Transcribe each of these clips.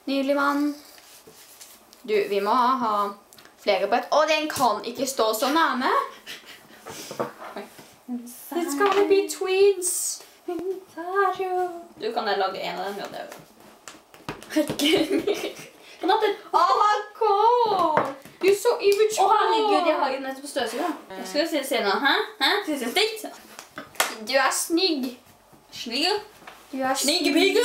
Nydelig mann. Du, vi må ha flere på et. Å, den kan ikke stå så nærme. It's gonna be twins. Du kan lage en av dem, ja, det er jo. Oh my god! You're so immature. Å, herregud, jeg har jo nettopp støvsuger. Skal vi se nå, hæ? Skal vi se stikt? Du er snygg. Snygg? Du er snygg pigge.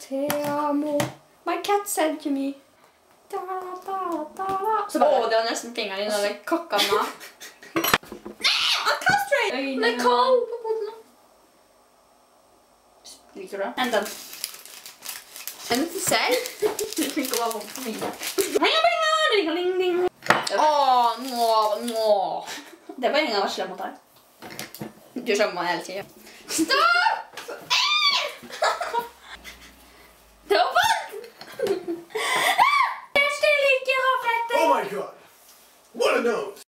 Te amo. My cat said to me. Da, da, da, da. Så bare, det var nesten fingeren din, og det kakka meg. Nei, I'm castrate! Den er kald på hodet nå. Liker du det? Hent den. Hent den til selv. Du liker bare vondt på fingeren. Åh, nå. Det var ingen av å være slem mot deg. Du skjønner meg hele tiden. Stopp! Det var vondt! Jeg stiller ikke ha flettet. Oh my god! What a nose!